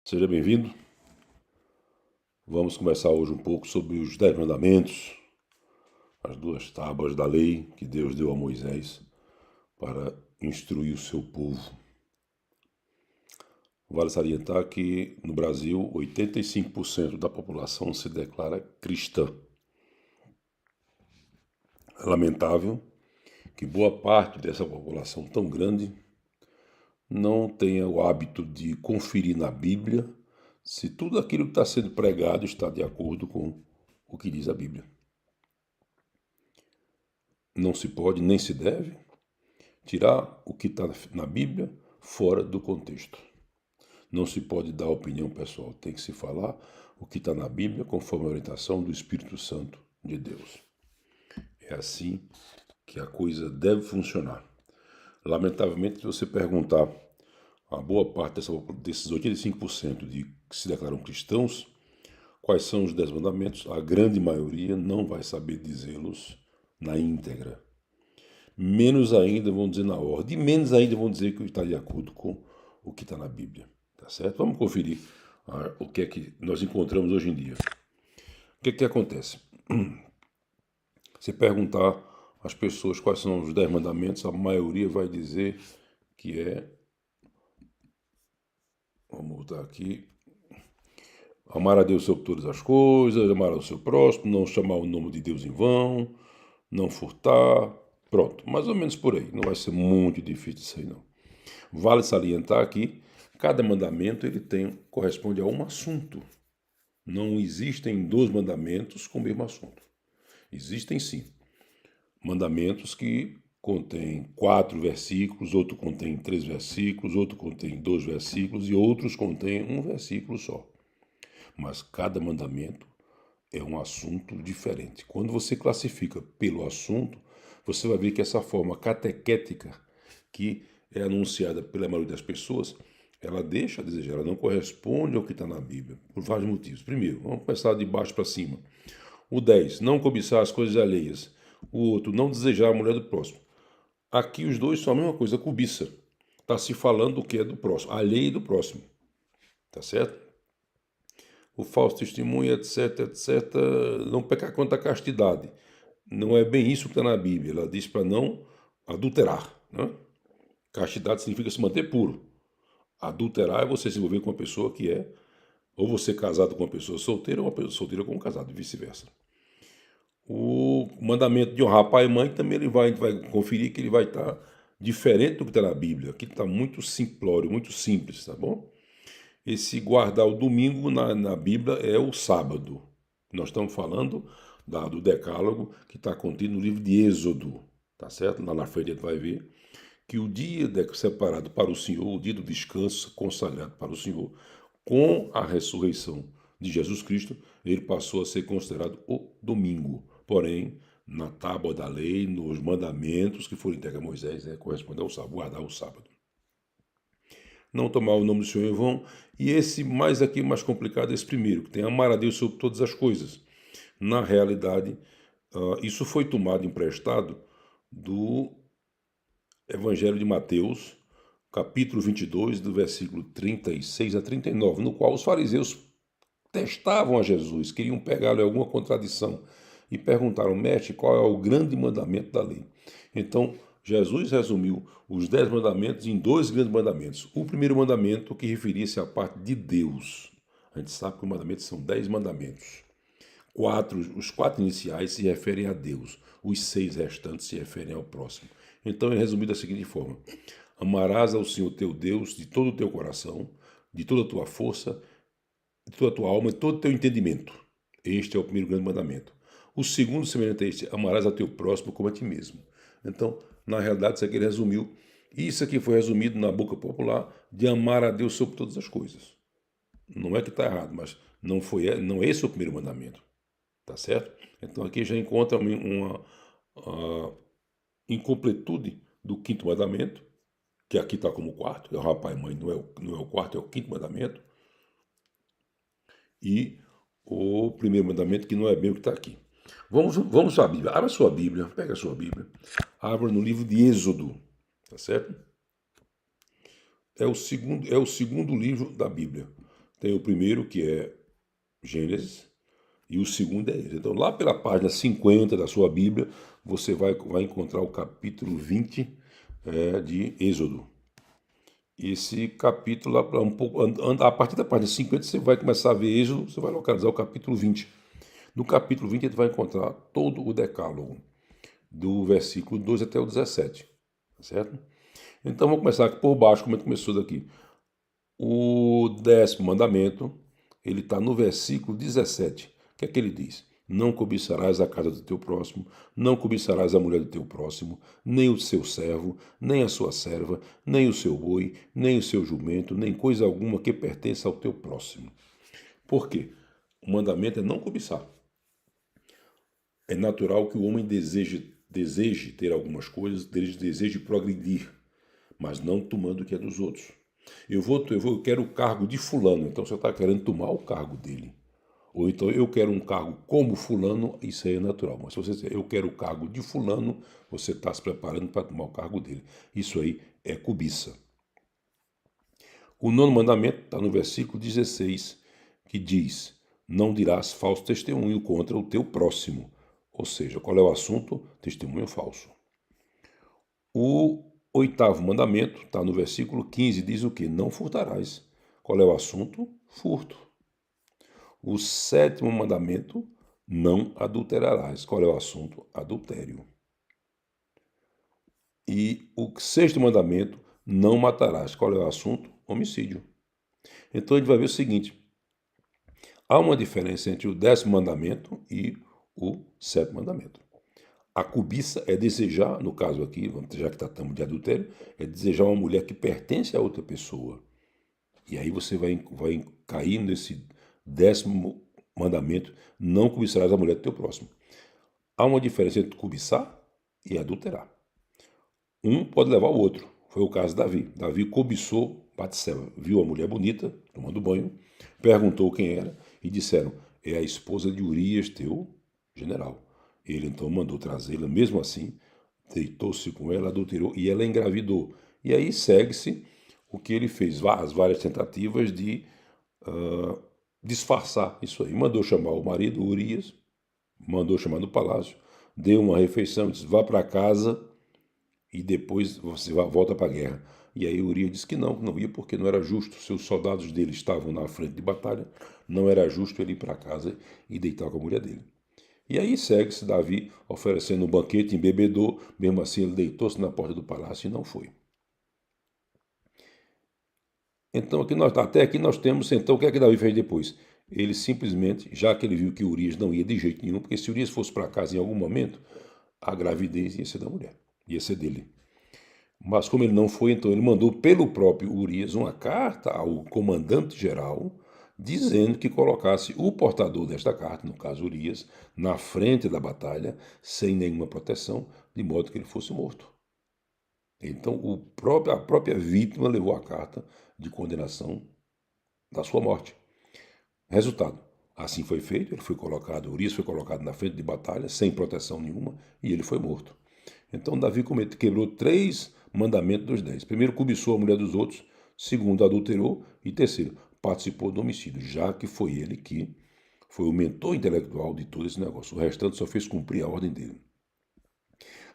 Seja bem-vindo. Vamos conversar hoje um pouco sobre os 10 mandamentos, as duas tábuas da lei que Deus deu a Moisés para instruir o seu povo. Vale salientar que no Brasil 85% da população se declara cristã. É lamentável que boa parte dessa população tão grande não tenha o hábito de conferir na Bíblia se tudo aquilo que está sendo pregado está de acordo com o que diz a Bíblia. Não se pode nem se deve tirar o que está na Bíblia fora do contexto. Não se pode dar opinião pessoal, tem que se falar o que está na Bíblia conforme a orientação do Espírito Santo de Deus. É assim que a coisa deve funcionar. Lamentavelmente, se você perguntar a boa parte desses 85% de que se declaram cristãos, quais são os 10 mandamentos, a grande maioria não vai saber dizê-los na íntegra. Menos ainda vão dizer na ordem, e menos ainda vão dizer que está de acordo com o que está na Bíblia. Tá certo? Vamos conferir o que é que nós encontramos hoje em dia. O que é que acontece? Se perguntar às pessoas quais são os 10 mandamentos, a maioria vai dizer que é... Vamos voltar aqui. Amar a Deus sobre todas as coisas, amar ao seu próximo, não chamar o nome de Deus em vão, não furtar. Pronto, mais ou menos por aí. Não vai ser muito difícil isso aí, não. Vale salientar que cada mandamento corresponde a um assunto. Não existem 2 mandamentos com o mesmo assunto. Existem sim mandamentos que contêm 4 versículos, outro contém 3 versículos, outro contém 2 versículos e outros contêm um versículo só. Mas cada mandamento é um assunto diferente. Quando você classifica pelo assunto, você vai ver que essa forma catequética que é anunciada pela maioria das pessoas, ela deixa a desejar, ela não corresponde ao que está na Bíblia, por vários motivos. Primeiro, vamos começar de baixo para cima. O 10, não cobiçar as coisas alheias. O outro, não desejar a mulher do próximo. Aqui os dois são a mesma coisa, cobiça. Está se falando do que é do próximo, alheio e do próximo. Tá certo? O falso testemunho, etc, etc, não pecar contra a castidade. Não é bem isso que está na Bíblia. Ela diz para não adulterar. Né? Castidade significa se manter puro. Adulterar é você se envolver com uma pessoa que é ou você casado com uma pessoa solteira ou uma pessoa solteira com um casado, e vice-versa. O mandamento de honrar pai e mãe também a gente vai conferir que ele vai estar diferente do que está na Bíblia. Aqui está muito simplório, muito simples, tá bom? Esse guardar o domingo na Bíblia é o sábado. Nós estamos falando do decálogo que está contido no livro de Êxodo, tá certo? Lá na frente a gente vai ver que o dia separado para o Senhor, o dia do descanso consagrado para o Senhor, com a ressurreição de Jesus Cristo, ele passou a ser considerado o domingo. Porém, na tábua da lei, nos mandamentos que foram entregues a Moisés, corresponde ao sábado, guardar o sábado. Não tomar o nome do Senhor em vão. E esse mais complicado é esse primeiro, que tem amar a Deus sobre todas as coisas. Na realidade, isso foi tomado emprestado do Evangelho de Mateus, capítulo 22, do versículo 36 a 39, no qual os fariseus testavam a Jesus, queriam pegar-lhe alguma contradição e perguntaram: mestre, qual é o grande mandamento da lei? Então, Jesus resumiu os 10 mandamentos em 2 grandes mandamentos. O primeiro mandamento que referia-se à parte de Deus. A gente sabe que os mandamentos são 10 mandamentos. Os 4 iniciais se referem a Deus, os 6 restantes se referem ao próximo. Então é resumido da seguinte forma: amarás ao Senhor teu Deus de todo o teu coração, de toda a tua força, de toda a tua alma e todo o teu entendimento. Este é o primeiro grande mandamento. O segundo, semelhante a este, amarás a teu próximo como a ti mesmo. Então, na realidade, isso aqui ele resumiu. Isso aqui foi resumido na boca popular de amar a Deus sobre todas as coisas. Não é que está errado, mas não é esse o primeiro mandamento. Tá certo? Então aqui já encontra uma incompletude do 5º mandamento, que aqui está como 4º, é o rapaz e mãe, não é o 4º, é o 5º mandamento. E o primeiro mandamento, que não é bem o que está aqui. Vamos à Bíblia. Abra a sua Bíblia, pega a sua Bíblia. Abra no livro de Êxodo, tá certo? É o segundo livro da Bíblia. Tem o primeiro, que é Gênesis, e o segundo é Êxodo. Então, lá pela página 50 da sua Bíblia, você vai encontrar o capítulo 20 de Êxodo. Esse capítulo, lá um pouco, a partir da página 50, você vai começar a ver Êxodo, você vai localizar o capítulo 20. No capítulo 20, a gente vai encontrar todo o decálogo, do versículo 12 até o 17, certo? Então, vamos começar aqui por baixo, como a gente começou daqui. O 10º mandamento, ele está no versículo 17. O que é que ele diz? Não cobiçarás a casa do teu próximo, não cobiçarás a mulher do teu próximo, nem o seu servo, nem a sua serva, nem o seu boi, nem o seu jumento, nem coisa alguma que pertença ao teu próximo. Por quê? O mandamento é não cobiçar. É natural que o homem deseje ter algumas coisas, deseje progredir, mas não tomando o que é dos outros. Eu quero o cargo de fulano, então você está querendo tomar o cargo dele. Ou então eu quero um cargo como fulano, isso aí é natural. Mas se você dizer eu quero o cargo de fulano, você está se preparando para tomar o cargo dele. Isso aí é cobiça. O 9º mandamento está no versículo 16, que diz: não dirás falso testemunho contra o teu próximo. Ou seja, qual é o assunto? Testemunho falso. O 8º mandamento está no versículo 15, diz o que? Não furtarás. Qual é o assunto? Furto. O 7º mandamento, não adulterarás. Qual é o assunto? Adultério. E o 6º mandamento, não matarás. Qual é o assunto? Homicídio. Então a gente vai ver o seguinte: há uma diferença entre o 10º mandamento e o 7º mandamento. A cobiça é desejar, no caso aqui, já que tratamos de adultério, é desejar uma mulher que pertence a outra pessoa. E aí você vai cair nesse 10º mandamento, não cobiçarás a mulher do teu próximo. Há uma diferença entre cobiçar e adulterar. Um pode levar o outro. Foi o caso de Davi. Davi cobiçou Batseba, viu a mulher bonita, tomando banho, perguntou quem era e disseram: é a esposa de Urias, teu general. Ele então mandou trazê-la, mesmo assim, deitou-se com ela, adulterou e ela engravidou. E aí segue-se o que ele fez, as várias tentativas de disfarçar isso aí. Mandou chamar o marido, Urias, mandou chamar no palácio, deu uma refeição, disse: vá para casa e depois você volta para a guerra. E aí Urias disse que não ia porque não era justo. Seus soldados dele estavam na frente de batalha, não era justo ele ir para casa e deitar com a mulher dele. E aí segue-se Davi oferecendo um banquete, embebedou, mesmo assim ele deitou-se na porta do palácio e não foi. Então até aqui nós temos, então o que é que Davi fez depois? Ele simplesmente, já que ele viu que Urias não ia de jeito nenhum, porque se Urias fosse para casa em algum momento, a gravidez ia ser da mulher, ia ser dele. Mas como ele não foi, então ele mandou pelo próprio Urias uma carta ao comandante-geral, dizendo que colocasse o portador desta carta, no caso Urias, na frente da batalha, sem nenhuma proteção, de modo que ele fosse morto. Então a própria vítima levou a carta de condenação da sua morte. Resultado, assim foi feito, Urias foi colocado na frente de batalha, sem proteção nenhuma, e ele foi morto. Então Davi quebrou 3 mandamentos dos 10. Primeiro, cobiçou a mulher dos outros. Segundo, adulterou. E terceiro, participou do homicídio, já que foi ele que foi o mentor intelectual de todo esse negócio. O restante só fez cumprir a ordem dele.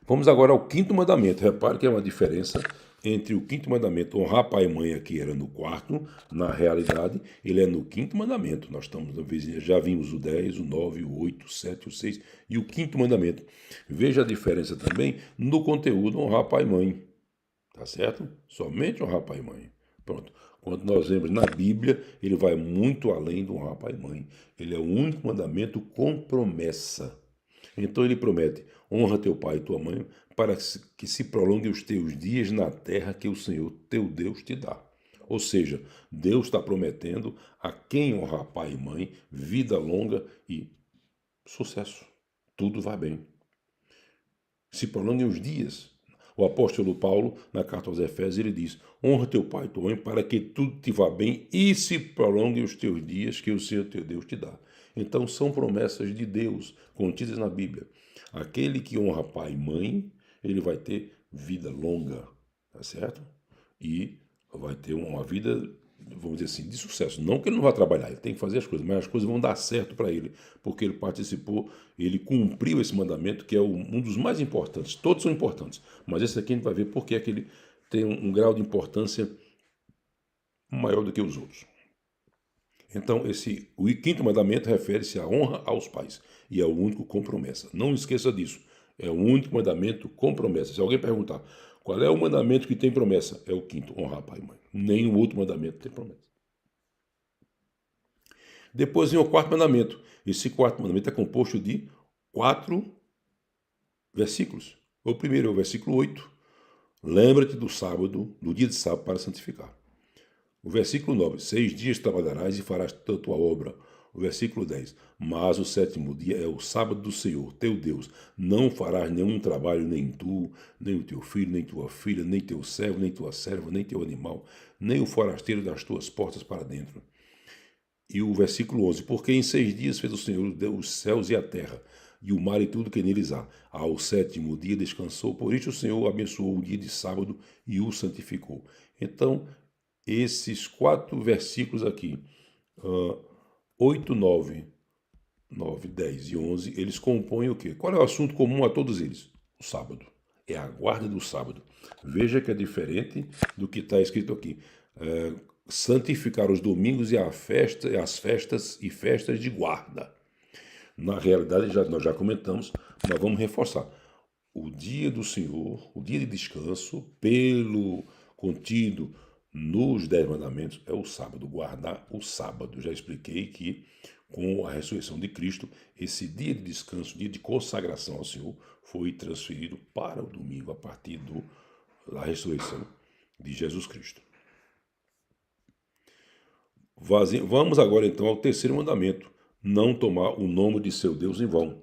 Vamos agora ao 5º mandamento. Repare que é uma diferença entre o 5º mandamento, honrar pai e mãe, aqui era no 4º, na realidade, ele é no 5º mandamento. Nós estamos na vizinha, já vimos o 10, o 9, o 8, o 7, o 6 e o 5º mandamento. Veja a diferença também no conteúdo, honrar pai e mãe. Tá certo? Somente honrar pai e mãe. Pronto. Quando nós vemos na Bíblia, ele vai muito além do honrar pai e mãe. Ele é o único mandamento com promessa. Então ele promete: honra teu pai e tua mãe, para que se prolonguem os teus dias na terra que o Senhor teu Deus te dá. Ou seja, Deus está prometendo a quem honrar pai e mãe vida longa e sucesso. Tudo vai bem. Se prolonguem os dias. O apóstolo Paulo, na carta aos Efésios, ele diz: honra teu pai e tua mãe para que tudo te vá bem e se prolonguem os teus dias que o Senhor teu Deus te dá. Então são promessas de Deus contidas na Bíblia. Aquele que honra pai e mãe, ele vai ter vida longa, tá certo? E vai ter uma vida vamos dizer assim, de sucesso. Não que ele não vá trabalhar, ele tem que fazer as coisas, mas as coisas vão dar certo para ele, porque ele participou, ele cumpriu esse mandamento, que é um dos mais importantes. Todos são importantes, mas esse aqui a gente vai ver porque é que ele tem um grau de importância maior do que os outros. Então, o quinto mandamento refere-se à honra aos pais, e é o único com promessa. Não esqueça disso, é o único mandamento com promessa. Se alguém perguntar qual é o mandamento que tem promessa, é o quinto, honrar pai e mãe. Nenhum outro mandamento tem promessa. Depois vem o quarto mandamento. Esse quarto mandamento é composto de 4 versículos. O primeiro é o versículo 8. Lembra-te do sábado, do dia de sábado, para santificar. O versículo 9, 6 dias trabalharás e farás toda a tua obra. O versículo 10, mas o sétimo dia é o sábado do Senhor, teu Deus. Não farás nenhum trabalho, nem tu, nem o teu filho, nem tua filha, nem teu servo, nem tua serva, nem teu animal, nem o forasteiro das tuas portas para dentro. E o versículo 11, porque em 6 dias fez o Senhor os céus e a terra, e o mar e tudo que neles há. Ao sétimo dia descansou, por isso o Senhor abençoou o dia de sábado e o santificou. Então, esses 4 versículos aqui, 8, 9, 10 e 11, eles compõem o quê? Qual é o assunto comum a todos eles? O sábado. É a guarda do sábado. Veja que é diferente do que está escrito aqui. Santificar os domingos e as festas e festas de guarda. Na realidade, nós já comentamos, mas vamos reforçar. O dia do Senhor, o dia de descanso, pelo contido nos 10 mandamentos, é o sábado, guardar o sábado. Já expliquei que com a ressurreição de Cristo, esse dia de descanso, dia de consagração ao Senhor, foi transferido para o domingo a partir da ressurreição de Jesus Cristo. Vamos agora então ao terceiro mandamento, não tomar o nome de seu Deus em vão.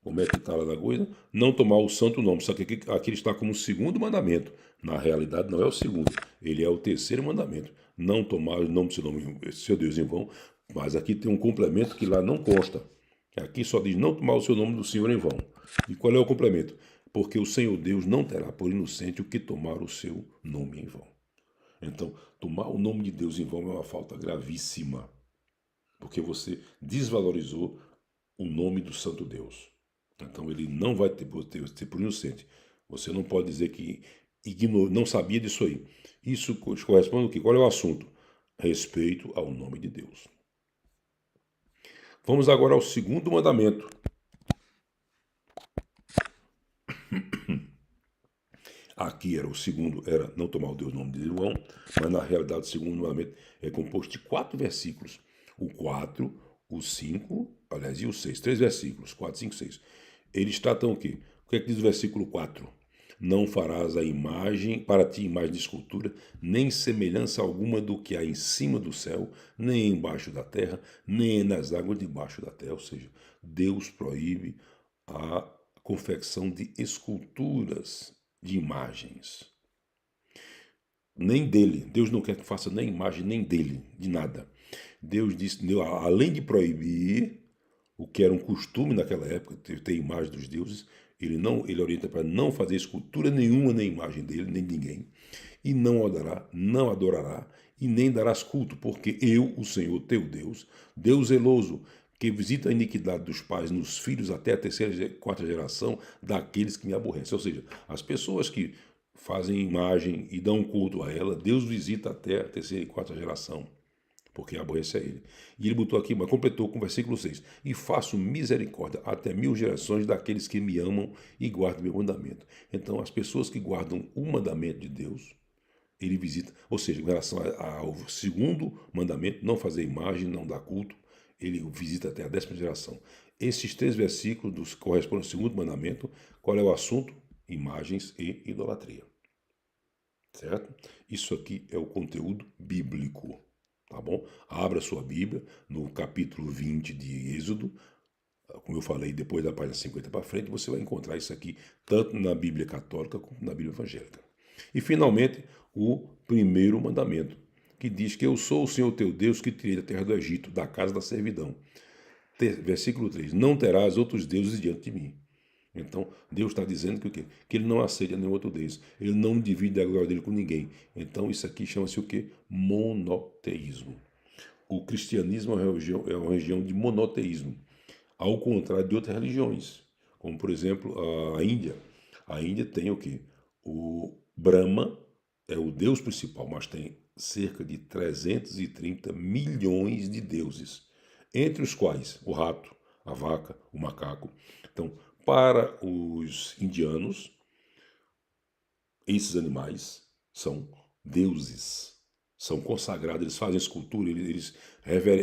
Como é que está lá na coisa? Não tomar o santo nome. Só que aqui ele está como o segundo mandamento. Na realidade, não é o segundo. Ele é o terceiro mandamento. Não tomar o nome do seu Deus em vão. Mas aqui tem um complemento que lá não consta. Aqui só diz não tomar o seu nome do Senhor em vão. E qual é o complemento? Porque o Senhor Deus não terá por inocente o que tomar o seu nome em vão. Então, tomar o nome de Deus em vão é uma falta gravíssima. Porque você desvalorizou o nome do Santo Deus. Então ele não vai ter por inocente. Você não pode dizer que não sabia disso aí. Isso corresponde ao quê? Qual é o assunto? Respeito ao nome de Deus. Vamos agora ao segundo mandamento. Aqui era o segundo, era não tomar o Deus nome de João, mas na realidade o segundo mandamento é composto de 4 versículos. O 4, o 5, aliás, e o 6. 3 versículos, 4, 5, 6. Eles tratam o quê? O que é que diz o versículo 4? Não farás a imagem, para ti imagem de escultura, nem semelhança alguma do que há em cima do céu, nem embaixo da terra, nem nas águas debaixo da terra. Ou seja, Deus proíbe a confecção de esculturas, de imagens. Nem dele. Deus não quer que faça nem imagem, nem dele, de nada. Deus disse, além de proibir o que era um costume naquela época, ter imagem dos deuses, ele orienta para não fazer escultura nenhuma, nem imagem dele, nem de ninguém, e não adorará, e nem darás culto, porque eu, o Senhor teu Deus, Deus zeloso, que visita a iniquidade dos pais nos filhos até a terceira e quarta geração daqueles que me aborrecem. Ou seja, as pessoas que fazem imagem e dão culto a ela, Deus visita até a terceira e quarta geração, porque aborrece a ele. E ele botou aqui, mas completou com o versículo 6. E faço misericórdia até 1000 gerações daqueles que me amam e guardam meu mandamento. Então, as pessoas que guardam o mandamento de Deus, ele visita. Ou seja, em relação ao segundo mandamento, não fazer imagem, não dar culto, ele visita até a 10ª geração. Esses 3 versículos correspondem ao segundo mandamento. Qual é o assunto? Imagens e idolatria. Certo? Isso aqui é o conteúdo bíblico. Tá bom? Abra sua Bíblia no capítulo 20 de Êxodo. Como eu falei, depois da página 50 para frente, você vai encontrar isso aqui tanto na Bíblia católica como na Bíblia evangélica. E, finalmente, o primeiro mandamento, que diz que eu sou o Senhor teu Deus que tirei da terra do Egito, da casa da servidão. Versículo 3. Não terás outros deuses diante de mim. Então, Deus está dizendo que o quê? Que ele não aceita nenhum outro Deus. Ele não divide a glória dele com ninguém. Então, isso aqui chama-se o quê? Monoteísmo. O cristianismo é uma religião de monoteísmo, ao contrário de outras religiões, como, por exemplo, a Índia. A Índia tem o quê? O Brahma é o deus principal, mas tem cerca de 330 milhões de deuses, entre os quais o rato, a vaca, o macaco. Então, para os indianos, esses animais são deuses, são consagrados, eles fazem escultura, eles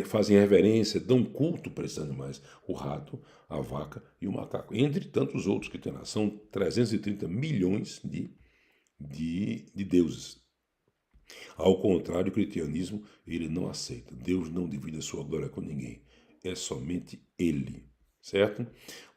fazem reverência, dão culto para esses animais, o rato, a vaca e o macaco, entre tantos outros que tem lá. São 330 milhões de deuses. Ao contrário, o cristianismo, ele não aceita. Deus não divide a sua glória com ninguém. É somente ele, certo?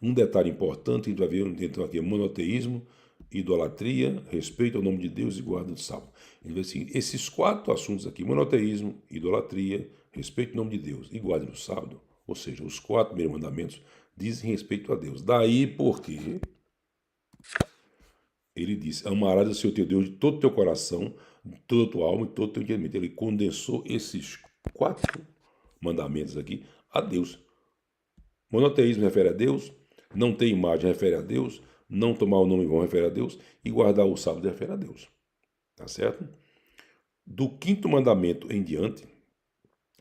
Um detalhe importante, a gente vai ver então aqui, monoteísmo, idolatria, respeito ao nome de Deus e guarda do sábado. Então, assim, esses 4 assuntos aqui, monoteísmo, idolatria, respeito ao nome de Deus e guarda do sábado, ou seja, os 4 primeiros mandamentos dizem respeito a Deus. Daí porque ele disse, amarás o seu teu Deus de todo o teu coração, de toda a tua alma e de todo o teu entendimento. Ele condensou esses 4 mandamentos aqui a Deus. Monoteísmo refere a Deus, não ter imagem refere a Deus, não tomar o nome em vão refere a Deus e guardar o sábado refere a Deus. Tá certo? Do 5º mandamento em diante,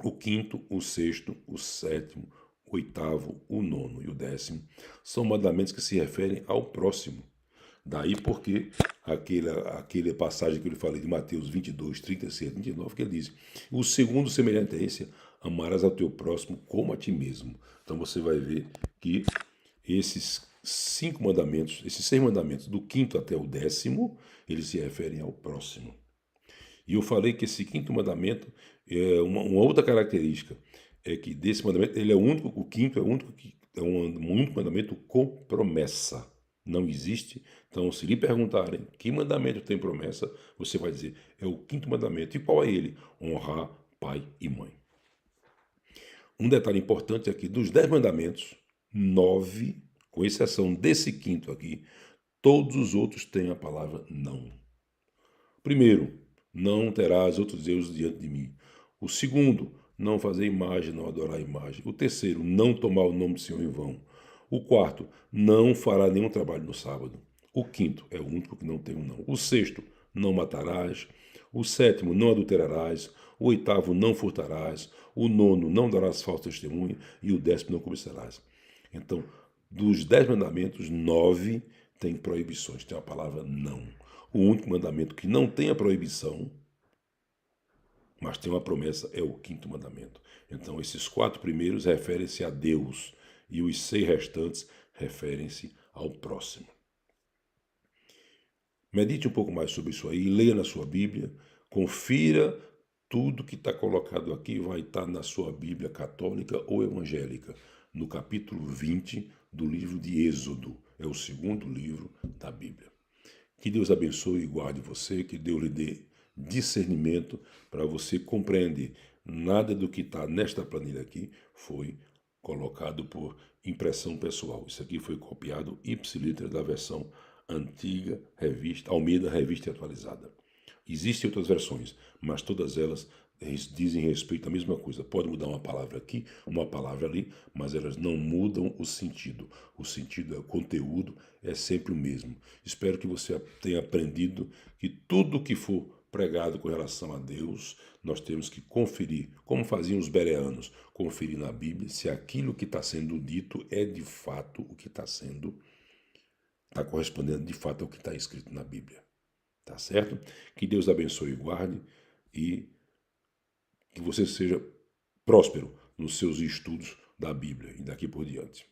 o 5º, o 6º, o 7º, o 8º, o 9º e o 10º são mandamentos que se referem ao próximo. Daí porque aquela passagem que eu lhe falei de Mateus 22, 36, 29, que ele diz, o segundo semelhante a esse, amarás ao teu próximo como a ti mesmo. Então você vai ver que esses 5 mandamentos, esses 6 mandamentos, do 5º até o 10º, eles se referem ao próximo. E eu falei que esse 5º mandamento, uma outra característica, é que desse mandamento, ele é o único, o 5º é o único, um único mandamento com promessa. Não existe. Então, se lhe perguntarem que mandamento tem promessa, você vai dizer, é o 5º mandamento. E qual é ele? Honrar pai e mãe. Um detalhe importante aqui, dos 10 mandamentos, 9, com exceção desse 5º aqui, todos os outros têm a palavra não. Primeiro, não terás outros deuses diante de mim. O segundo, não fazer imagem, não adorar imagem. O terceiro, não tomar o nome do Senhor em vão. O quarto, não fará nenhum trabalho no sábado. O 5º é o único que não tem um não. O 6º, não matarás. O 7º, não adulterarás. O 8º, não furtarás. O 9º, não darás falso testemunho. E o 10º, não cobiçarás. Então, dos 10 mandamentos, 9 tem proibições, tem a palavra não. O único mandamento que não tem a proibição, mas tem uma promessa, é o 5º mandamento. Então, esses 4 primeiros referem-se a Deus e os 6 restantes referem-se ao próximo. Medite um pouco mais sobre isso aí, leia na sua Bíblia, confira tudo que está colocado aqui, vai estar na sua Bíblia católica ou evangélica, no capítulo 20 do livro de Êxodo. É o 2º livro da Bíblia. Que Deus abençoe e guarde você, que Deus lhe dê discernimento para você compreender. Nada do que está nesta planilha aqui foi colocado por impressão pessoal. Isso aqui foi copiado ipsiliter da versão antiga, revista, Almeida, revista e atualizada. Existem outras versões, mas todas elas dizem respeito à mesma coisa. Pode mudar uma palavra aqui, uma palavra ali, mas elas não mudam o sentido. O sentido, o conteúdo é sempre o mesmo. Espero que você tenha aprendido que tudo que for pregado com relação a Deus, nós temos que conferir, como faziam os bereanos, conferir na Bíblia se aquilo que está sendo dito é de fato o que está correspondendo de fato ao que está escrito na Bíblia. Tá certo? Que Deus abençoe e guarde e que você seja próspero nos seus estudos da Bíblia e daqui por diante.